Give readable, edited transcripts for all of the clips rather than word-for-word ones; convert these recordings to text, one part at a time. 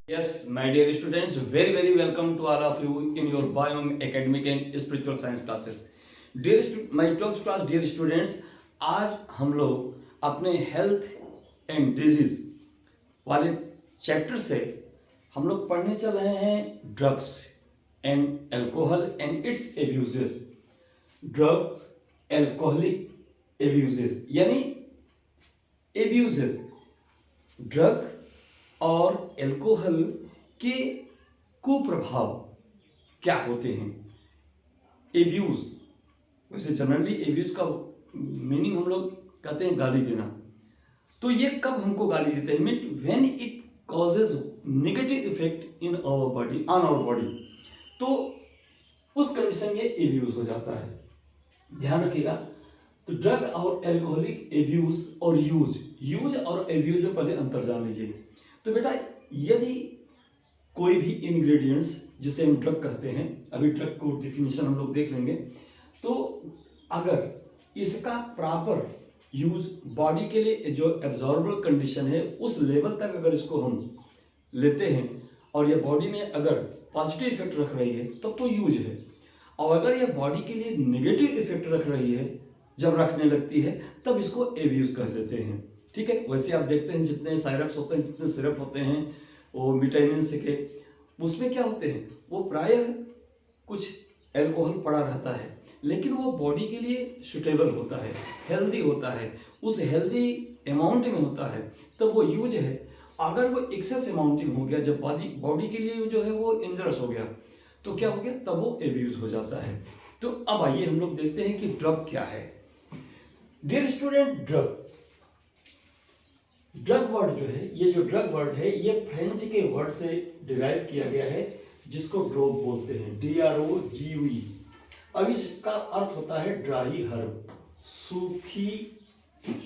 Yes, my dear students, very welcome to all of you in your Biome Academic and Spiritual Science classes. My 12th class dear students, आज हम लोग अपने health and disease वाले chapter से हम लोग पढ़ने चल रहे हैं drugs and alcohol and it's abuses. Drugs, alcoholic abuses यानी एब्यूजेस, ड्रग और अल्कोहल के कुप्रभाव क्या होते हैं. एब्यूज, वैसे जनरली एब्यूज का मीनिंग हम लोग कहते हैं गाली देना. तो ये कब हमको गाली देते हैं? Mean when it causes negative effect in our body, on our body, तो उस कंडीशन में एब्यूज हो जाता है. ध्यान रखिएगा. तो ड्रग और अल्कोहलिक एब्यूज और यूज और एब्यूज में पहले अंतर जान लीजिए. तो बेटा, यदि कोई भी इंग्रेडिएंट्स जिसे हम ड्रग कहते हैं, अभी ड्रग को डिफिनेशन हम लोग देख लेंगे, तो अगर इसका प्रॉपर यूज बॉडी के लिए जो एब्जॉर्बल कंडीशन है उस लेवल तक अगर इसको हम लेते हैं और ये बॉडी में अगर पॉजिटिव इफेक्ट रख रही है तब तो यूज है. और अगर ये बॉडी के लिए नेगेटिव इफेक्ट रख रही है, जब रखने लगती है, तब इसको एब्यूज कह देते हैं. ठीक है. वैसे आप देखते हैं जितने साइरप्स होते हैं, जितने सिरप होते हैं, वो विटामिन सी के, उसमें क्या होते हैं, वो प्रायः कुछ अल्कोहल पड़ा रहता है, लेकिन वो बॉडी के लिए सुटेबल होता है, हेल्दी होता है, उस हेल्दी अमाउंट में होता है, तब वो यूज है. अगर वो एक्सेस अमाउंट में हो गया, जब बॉडी के लिए जो है वो इंजरस हो गया, तो क्या हो गया, तब वो एब्यूज हो जाता है. तो अब आइए हम लोग देखते हैं कि ड्रग क्या है. डियर स्टूडेंट, ड्रग वर्ड जो है, ये जो ड्रग वर्ड है, ये फ्रेंच के वर्ड से डिराइव किया गया है, जिसको ड्रोग बोलते हैं, DROGUE. अब इसका अर्थ होता है ड्राई हर्ब,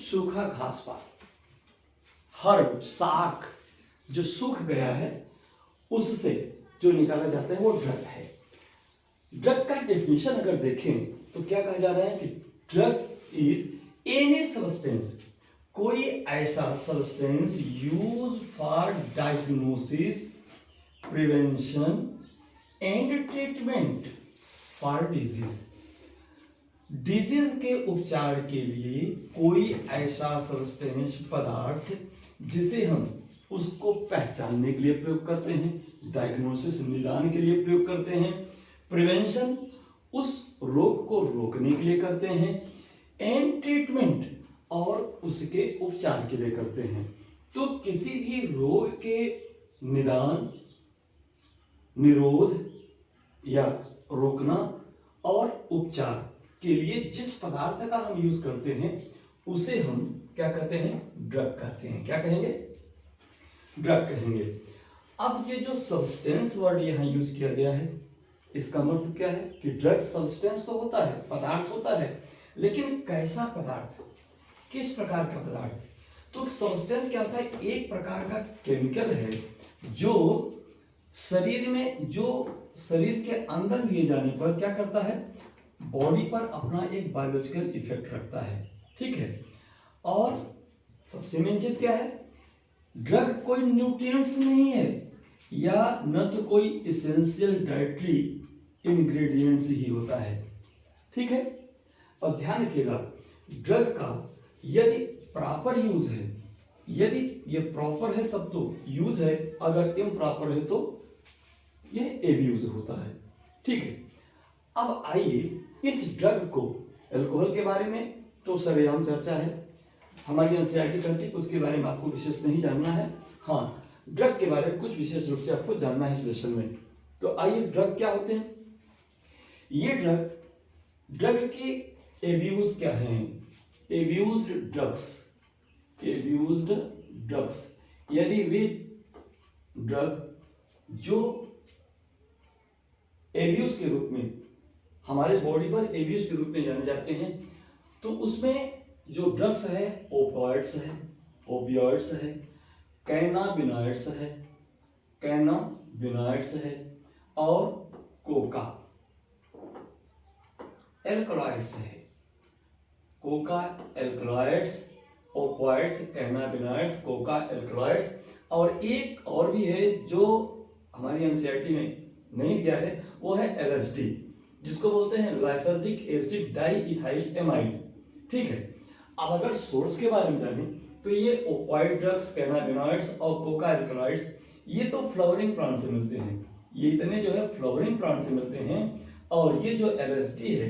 सूखा घास पात. हर्ब, साग जो सूख गया है, उससे जो निकाला जाता है वो ड्रग है. ड्रग का डेफिनेशन अगर देखें तो क्या कहा जा रहा है कि ड्रग इज एनी सब्सटेंस, कोई ऐसा substance use for diagnosis, prevention and treatment for disease. Disease के उपचार के लिए कोई ऐसा सब्सटेंस, पदार्थ, जिसे हम उसको पहचानने के लिए प्रयोग करते हैं, डायग्नोसिस, निदान के लिए प्रयोग करते हैं, प्रिवेंशन, उस रोग को रोकने के लिए करते हैं, एंड ट्रीटमेंट, और उसके उपचार के लिए करते हैं. तो किसी भी रोग के निदान, निरोध या रोकना और उपचार के लिए जिस पदार्थ का हम यूज करते हैं उसे हम क्या कहते हैं, ड्रग कहते हैं. क्या कहेंगे, ड्रग कहेंगे. अब ये जो सब्सटेंस वर्ड यहाँ यूज किया गया है, इसका मतलब क्या है कि ड्रग सब्सटेंस तो होता है, पदार्थ होता है, लेकिन कैसा पदार्थ, किस प्रकार का पदार्थ. तो सब्सटेंस क्या होता है, एक प्रकार का केमिकल है जो शरीर में, जो शरीर के अंदर लिए जाने पर क्या करता है, बॉडी पर अपना एक बायोलॉजिकल इफेक्ट रखता है. ठीक है. और सबसे मेन चीज क्या है, ड्रग कोई न्यूट्रिएंट्स नहीं है, या न तो कोई इसेंशियल डाइटरी इंग्रेडिएंट्स ही होता है. ठीक है. और ध्यान रखिएगा, ड्रग का यदि प्रॉपर यूज है, यदि ये प्रॉपर है तब तो यूज है, अगर इम्प्रॉपर है तो ये एब्यूज होता है. ठीक है. अब आइए इस ड्रग को, अल्कोहल के बारे में तो सरेआम चर्चा है, हमारी एनसीईआरटी करती, उसके बारे में आपको विशेष नहीं जानना है. हाँ, ड्रग के बारे में कुछ विशेष रूप से आपको जानना है इस लेसन में. तो आइए, ड्रग क्या होते हैं. ये ड्रग के एब्यूज क्या हैं. एब्यूज्ड ड्रग्स यानी वे ड्रग जो एब्यूज के रूप में हमारे बॉडी पर एब्यूज के रूप में जाने जाते हैं. तो उसमें जो ड्रग्स है, ओपियोइड्स है, कैनाबिनॉइड्स है और कोका एल्कलॉइड्स है. Coca alkaloids opioids, cannabinoids, coca alkaloids, और एक और भी है जो हमारी एनसीईआरटी में नहीं दिया है, वो है एलएसडी, जिसको बोलते हैं लाइसर्जिक एसिड डाइइथाइल एमाइड। ठीक है, अब अगर सोर्स के बारे में जाने तो ये ओक्वाइड ड्रग्स, कैनाबिनॉइड्स और कोका एल्कलॉइड्स ये तो फ्लावरिंग प्लांट से मिलते हैं, ये इतने जो है फ्लावरिंग प्लांट से मिलते हैं। और ये जो एलएसडी है,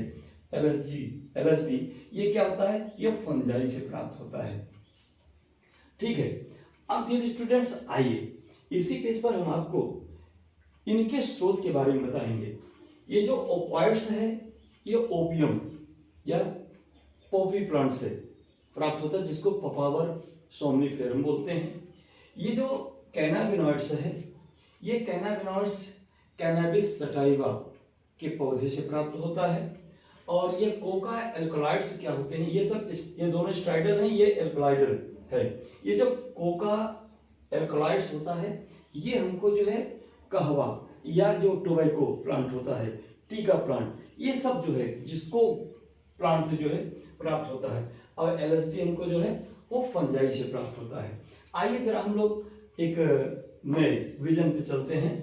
एलएसडी ये क्या होता है, ये फंजाई से प्राप्त होता है। ठीक है, अब डियर स्टूडेंट्स आइए इसी पेज पर हम आपको इनके स्रोत के बारे में बताएंगे। ये जो ओक्वाइड्स है ये ओपियम या पॉपी प्लांट से प्राप्त होता है, जिसको पपावर सोमनिफेरम बोलते हैं। ये जो कैनाबिनॉइड्स है, ये कैनाबिनॉइड्स कैनाबिस सटाइवा के पौधे से प्राप्त होता है। और ये कोका एल्कलॉइड्स क्या होते हैं, ये दोनों स्ट्राइडल हैं, ये एल्कलॉइडल है। ये जो कोका एल्कलॉइड्स होता है ये हमको जो है कहवा या जो टोबैको प्लांट होता है, टीका प्लांट, ये सब जो है जिसको प्लांट से जो है प्राप्त होता है। और एलएसडी हमको जो है वो फंजाई से प्राप्त होता है। आइए जरा हम लोग एक नए विजन पे चलते हैं,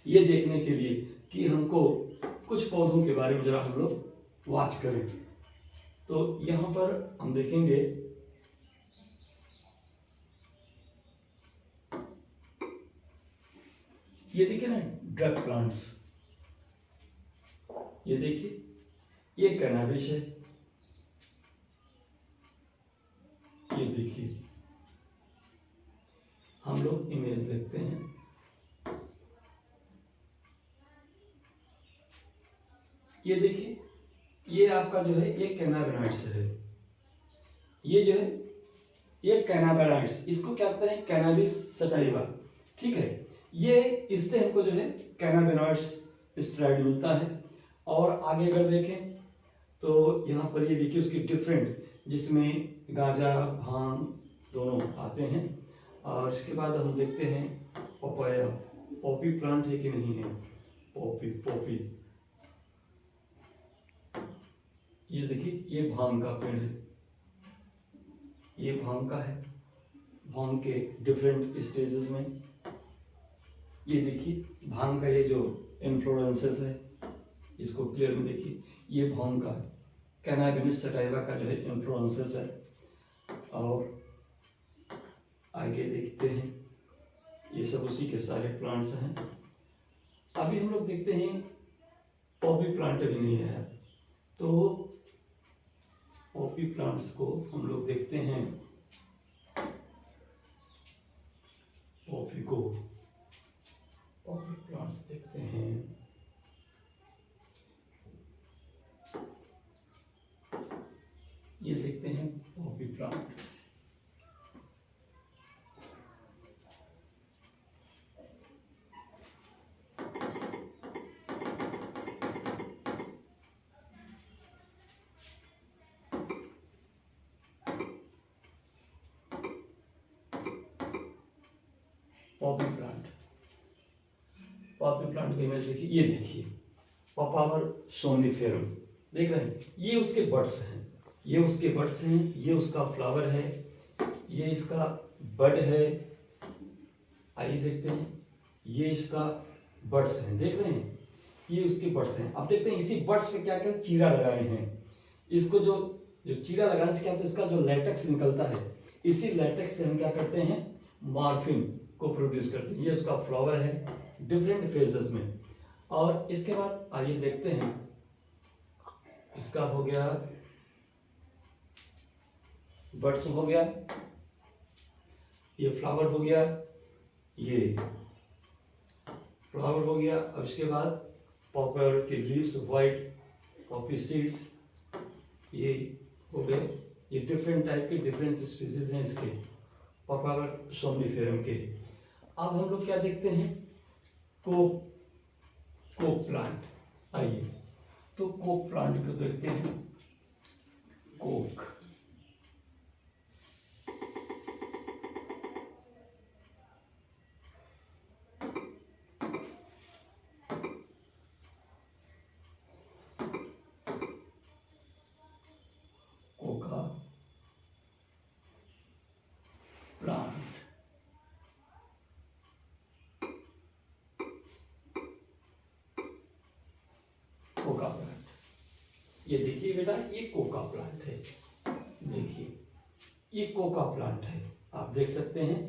ये देखने के लिए कि हमको कुछ पौधों के बारे में जरा हम लोग वॉच करें। तो यहाँ पर हम देखेंगे ये देखिए ना ड्रग प्लांट्स, ये देखिए ये कैनाबिस है, ये देखिए हम लोग इमेज देखते हैं, ये देखिए ये आपका जो है ये कैनाबिनॉइड्स है, ये जो है ये कैनाबिनॉइड्स, इसको क्या कहते हैं कैनाबिस सटाइवा। ठीक है, ये इससे हमको जो है कैनाबिनॉइड्स स्ट्रैड मिलता है। और आगे अगर देखें तो यहाँ पर ये देखिए उसकी डिफरेंट, जिसमें गांजा भांग दोनों आते हैं। और इसके बाद हम देखते हैं पपाया, पॉपी प्लांट है कि नहीं है, पॉपी ये देखिए ये भांग का पेड़ है, ये भांग का है, भांग के डिफरेंट स्टेजेस में। ये देखिए भांग का ये जो इन्फ्लोरेंसेस है इसको क्लियर में देखिए, ये भांग का कैनाबिस सटाइवा का जो है इन्फ्लोरेंसेस है। और आगे देखते हैं ये सब उसी के सारे प्लांट्स हैं। अभी हम लोग देखते हैं पॉपी प्लांट अभी नहीं है, तो पॉपी प्लांट्स को हम लोग देखते हैं, पॉपी प्लांट्स देखते हैं। ये देखते हैं पॉपी प्लांट, पॉपी प्लांट की इमेज देखिए, ये देखिए पपावर सोमनिफेरम, देख रहे हैं ये उसके बड्स हैं, ये उसके बड्स हैं, ये उसका फ्लावर है, ये इसका बड है। आइए देखते हैं, ये इसका बड्स हैं, देख रहे हैं ये उसके बड्स हैं। अब देखते हैं इसी बड्स पे क्या क्या चीरा लगाए हैं। इसको जो चीरा लगाने से क्या होता है, इसका जो लैटेक्स निकलता है, इसी लैटेक्स से हम क्या करते हैं मॉर्फिन को प्रोड्यूस करते हैं। ये उसका फ्लावर है डिफरेंट फेजेस में। और इसके बाद आइए देखते हैं, इसका हो गया बड्स हो गया, ये फ्लावर हो गया, ये फ्लावर हो गया। अब इसके बाद पॉपर के लीव्स, वाइट पॉपी सीड्स, ये हो गए। ये डिफरेंट टाइप के डिफरेंट स्पीसीज हैं इसके पपावर सोमनिफेरम के। अब हम लोग क्या देखते हैं कोक प्लांट। आइए तो कोक प्लांट को देखते हैं। Coke Coca plant. Coca plant, ये देखिए बेटा, ये कोका प्लांट है। देखिए ये कोका प्लांट है, आप देख सकते हैं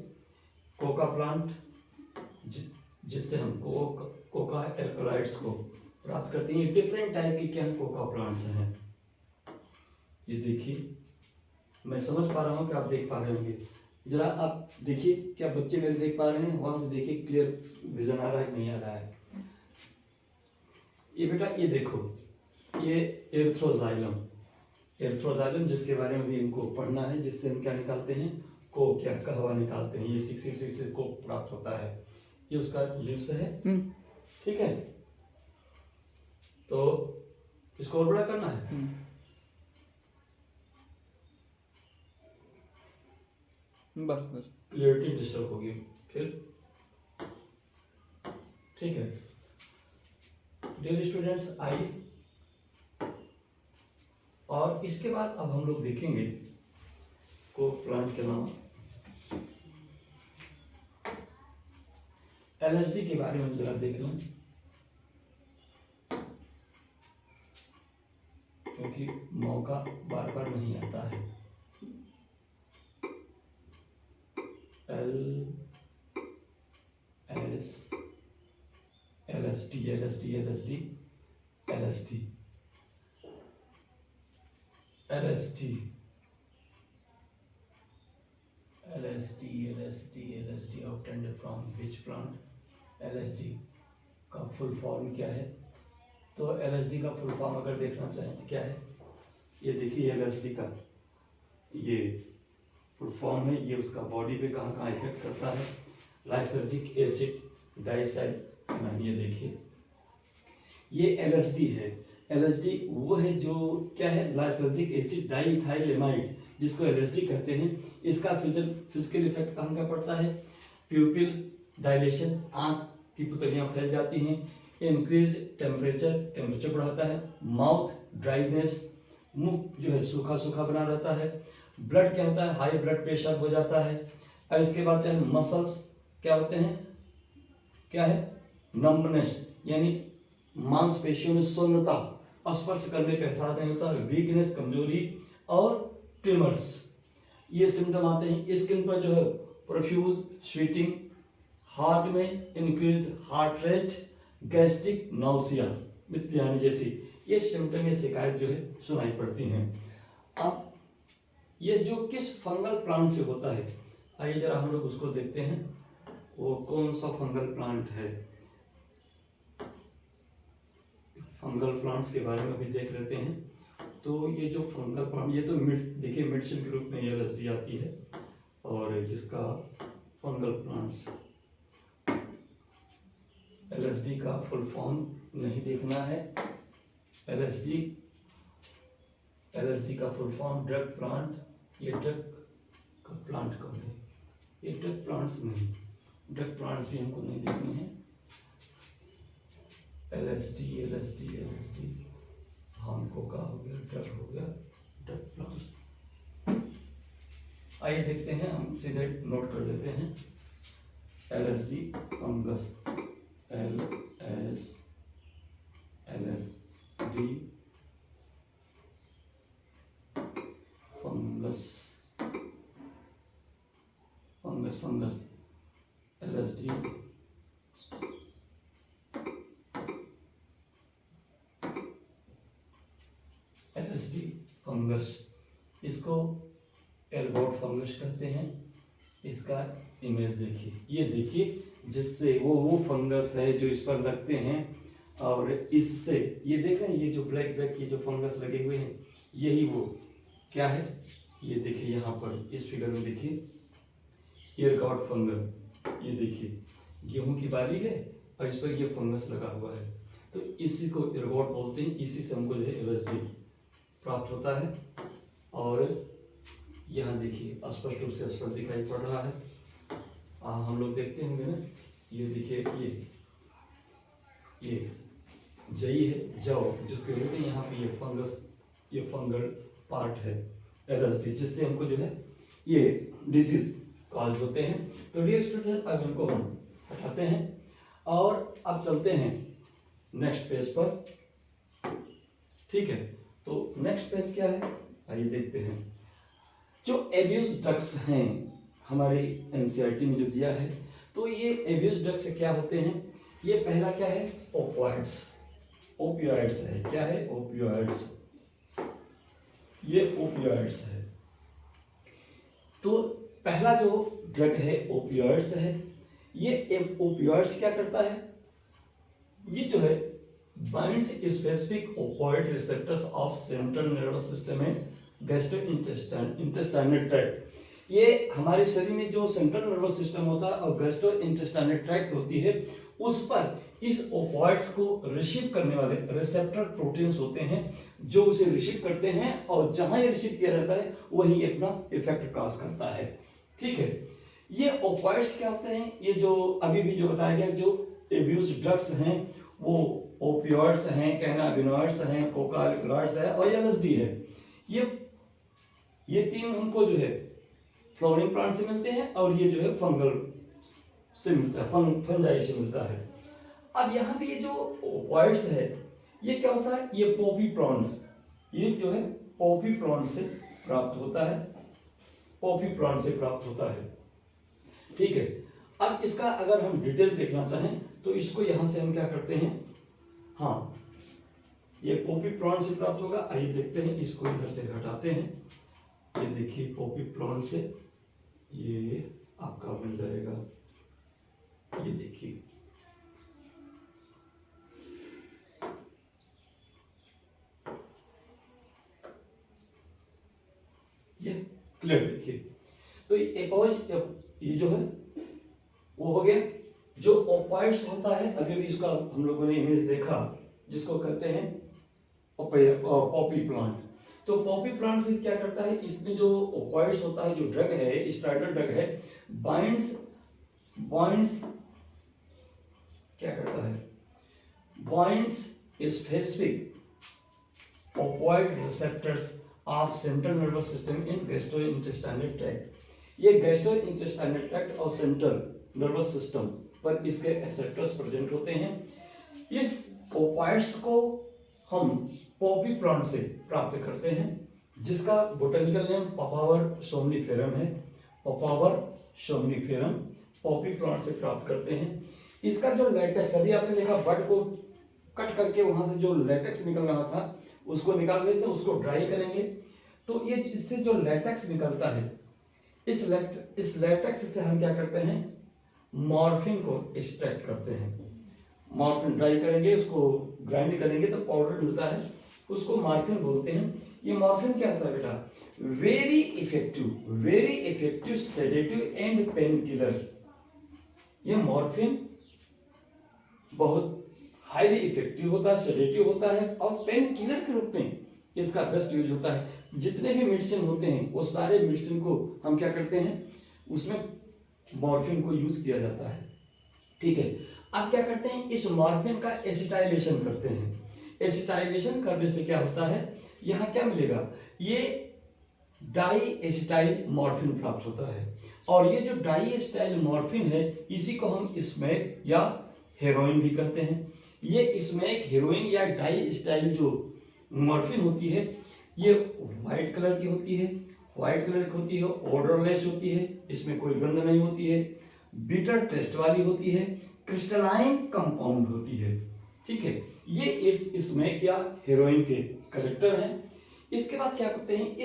कोका प्लांट, जिससे हम कोका एल्कलॉइड्स को प्राप्त करते हैं। ये डिफरेंट टाइप के क्या कोका प्लांट्स हैं। ये देखिए, मैं समझ पा रहा हूँ कि आप देख पा रहे होंगे। जरा आप देखिए, क्या बच्चे मेरे देख पा रहे हैं? वहां से देखिए, क्लियर विजन आ रहा है नहीं आ रहा है? ये बेटा ये देखो, ये एरिथ्रोजाइलम, एरिथ्रोजाइलम जिसके बारे में भी इनको पढ़ना है, जिससे हम क्या निकालते हैं, कोक या कहवा निकालते हैं। ये 6 से कोक प्राप्त होता है। ये उसका लिव्स है, ठीक है। तो इसको और बड़ा करना है। बस बस क्लियरिटी डिस्टर्ब होगी फिर, ठीक है। डियर स्टूडेंट्स, आइए, और इसके बाद अब हम लोग देखेंगे को प्लांट के अलावा एलएसडी के बारे में जरा देख लें, क्योंकि मौका बार बार नहीं आता है। LSD LSD LSD LSD LSD LSD LSD LSD obtained from which plant? LSD का फुल फॉर्म क्या है? तो LSD का फुल फॉर्म अगर देखना चाहें तो क्या है? ये देखिए, LSD का ये फुल फॉर्म है। ये उसका बॉडी पे कहाँ कहाँ इफेक्ट करता है। लाइसर्जिक एसिड डाइसाइड, ये देखिए, ये LSD है। LSD वो है जो क्या है, लाइसर्जिक एसिड डाइइथाइलेमाइड, जिसको LSD कहते हैं। इसका फिजिकल इफेक्ट कहाँ का पड़ता है? प्यूपिल डायलेशन, आँख की पुतलियाँ फैल जाती हैं। इंक्रीज टेम्परेचर बढ़ाता है। माउथ ड्राइनेस, मुंह जो है सूखा सूखा बना रहता है। ब्लड क्या होता है, हाई ब्लड प्रेशर हो जाता है। और इसके बाद क्या है, मसल्स क्या होते हैं, क्या है, नम्बनेस, यानी मांसपेशियों में शून्यता, स्पर्श करने का एहसास नहीं होता। वीकनेस, कमजोरी, और ट्रिमर्स, ये सिम्टम आते हैं। स्किन पर जो है प्रोफ्यूज स्वेटिंग, हार्ट में increased heart rate, gastric, nausea इत्यादि जैसी ये सिम्टम, ये शिकायत जो है सुनाई पड़ती हैं। अब ये जो किस फंगल प्लांट से होता है, आइए जरा हम लोग उसको देखते हैं। वो कौन सा फंगल प्लांट है? फंगल प्लांट्स के बारे में भी देख लेते हैं। तो ये जो फंगल प्लांट, ये तो देखिए मेडिसिन के रूप में LSD आती है, और जिसका फंगल प्लांट्स, LSD का फुल फॉर्म नहीं देखना है। LSD का फुल फॉर्म ड्रग प्लांट, ये ड्रग का प्लांट कब है? ये ड्रग प्लांट्स नहीं, ड्रग प्लांट्स भी हमको नहीं देखने हैं। LSD हमको का हो गया, ड्रग हो गया, ड्रग प्लांट्स। आइए देखते हैं, हम सीधे नोट कर देते हैं। LSD fungus, LSD fungus LSD fungus, इसको एल्गोट फंगस कहते हैं। इसका इमेज देखिए, ये देखिए, जिससे वो फंगस है जो इस पर लगते हैं, और इससे ये देख रहे हैं, ये जो ब्लैक ये जो फंगस लगे हुए हैं, यही वो क्या है, ये देखिए यहाँ पर इस फिगर में देखिए, एयरगॉट फंगस, ये देखिए गेहूं की बाली है और इस पर ये फंगस लगा हुआ है, तो इसी को एयरगॉट बोलते हैं। इसी से हमको जो है एलर्जी प्राप्त होता है। और यहाँ देखिए स्पष्ट रूप से स्पष्ट दिखाई पड़ रहा है, हम लोग देखते होंगे ना, ये देखिए, ये जई है, जौ जो कहते हैं, यहाँ पे ये फंगस, ये फंगल पार्ट है एलर्जी, जिससे हमको जो है ये डिजीज कॉज होते हैं। तो डियर स्टूडेंट, अब इनको हम हटाते हैं और अब चलते हैं नेक्स्ट पेज पर। ठीक है, तो नेक्स्ट पेज क्या है, आइए देखते हैं। जो एब्यूज ड्रग्स हैं हमारी एनसीईआरटी में जो दिया है, तो ये एब्यूज ड्रग्स क्या होते हैं। ये पहला क्या है, ओपियोइड्स। ओपियोइड्स है, क्या है, ओपियोइड्स। ये ओपियोइड्स है। तो पहला जो ड्रग है ओपियोइड्स है। ये ओपियोइड्स क्या करता है, ये जो है binds specific opioid receptors of central nervous system and gastrointestinal tract. ये हमारे शरीर में जो सेंट्रल नर्वस सिस्टम होता है और गैस्ट्रोइंटेस्टाइनल ट्रैक्ट होती है, उस पर इस ओपियोइड्स को रिसीव करने वाले रिसेप्टर प्रोटीन्स होते हैं जो उसे रिसीव करते हैं, और जहां ये रिसीव किया जाता है वही अपना इफेक्ट कॉज करता है। ठीक है, ये ओपियोइड्स क्या होते हैं, ये जो अभी भी जो बताया गया जो एब्यूज ड्रग्स हैं वो ओपियोइड्स हैं, कैनाबिनॉइड्स हैं, कोकालकॉइड्स है और एलएसडी है। ये तीन हमको जो है फ्लावरिंग प्लांट से मिलते हैं और ये जो है फंगल से मिलता है, फंजाई से मिलता है। अब यहाँ पे ये जो ओपियोइड्स है ये क्या होता है, ये पॉपी प्लांट्स, ये जो है पॉपी प्लांट से प्राप्त होता है, पॉपी प्लांट से प्राप्त होता है। ठीक है, अब इसका अगर हम डिटेल देखना चाहें तो इसको यहां से हम क्या करते हैं, हाँ ये पॉपी प्लांट से प्राप्त होगा। आइए देखते हैं, इसको इधर से हटाते हैं। ये देखिए पॉपी प्लांट से ये आपका मिल जाएगा, ये देखिए ये क्लियर देखिए। तो ये जो है वो हो गया जो ओपियोइड्स होता है। अभी भी इसका हम लोगों ने इमेज देखा जिसको कहते हैं पॉपी प्लांट। तो पॉपी प्लांट से क्या करता है, इसमें जो ओपियोइड्स होता है, जो ड्रग है, स्टार्टर ड्रग है, बाइंड्स क्या करता है, binds specific opioid receptors of central nervous system in gastrointestinal tract. ये गैस्ट्रोइंटेस्टाइनल ट्रैक्ट और सेंट्रल नर्वस सिस्टम पर इसके रिसेप्टर्स प्रेजेंट होते हैं। इस ओपियोइड्स को हम पॉपी प्लांट से प्राप्त करते हैं जिसका बोटेनिकल नेम पापावर सोमनिफेरम है। पापावर सोमनिफेरम पॉपी प्लांट से प्राप्त करते हैं। इसका जो लेटेक्स, अभी आपने देखा बड को कट करके वहां से जो लेटेक्स निकल रहा था उसको निकाल रहे थे, उसको ड्राई करेंगे तो ये इससे जो लेटेक्स निकलता है, इस लेटेक्स से हम क्या करते हैं, मॉर्फिन को एक्सट्रैक्ट करते हैं। मॉर्फिन ड्राई करेंगे, उसको ग्राइंड करेंगे तो पाउडर मिलता है, उसको मॉर्फिन बोलते हैं। ये मॉर्फिन क्या होता है बेटा, very effective sedative and pain killer. ये मॉर्फिन बहुत हाईली इफेक्टिव होता है, सेडेटिव होता है और पेन किलर के रूप में इसका बेस्ट यूज होता है। जितने भी मेडिसिन होते हैं वो सारे मेडिसिन को हम क्या करते हैं, उसमें मॉर्फिन को यूज किया जाता है। ठीक है, अब क्या करते हैं, इस मॉर्फिन का एसिटाइलेशन करते हैं। एसिटाइलेशन करने से क्या होता है, यहाँ क्या मिलेगा, ये डाई एसिटाइल मॉर्फिन प्राप्त होता है। और ये जो डाई एसिटाइल मॉर्फिन है इसी को हम स्मैक या हेरोइन भी कहते हैं। ये स्मैक, हेरोइन या डाई एसिटाइल जो मॉर्फिन होती है ये व्हाइट कलर की होती है, ऑर्डरलेस होती है, इसमें कोई गंध नहीं होती है, बिटर टेस्ट वाली होती है, क्रिस्टलाइन कंपाउंड होती है। ठीक है, ये इसमें क्या हेरोइन के करेक्टर हैं। इसके बाद क्या करते हैं,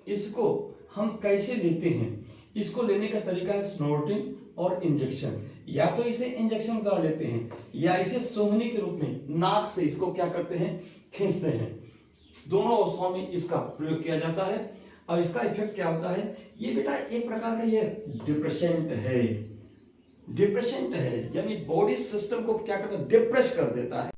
इसको हम कैसे लेते हैं, इसको लेने का तरीका है स्नोर्टिंग और इंजेक्शन। या तो इसे इंजेक्शन कर लेते हैं या इसे सूंघने के रूप में नाक से इसको क्या करते हैं, खींचते हैं। दोनों अवस्थाओं में इसका प्रयोग किया जाता है। और इसका इफेक्ट क्या होता है, ये बेटा एक प्रकार का ये डिप्रेसेंट है, यानी बॉडी सिस्टम को क्या करता है, डिप्रेस कर देता है।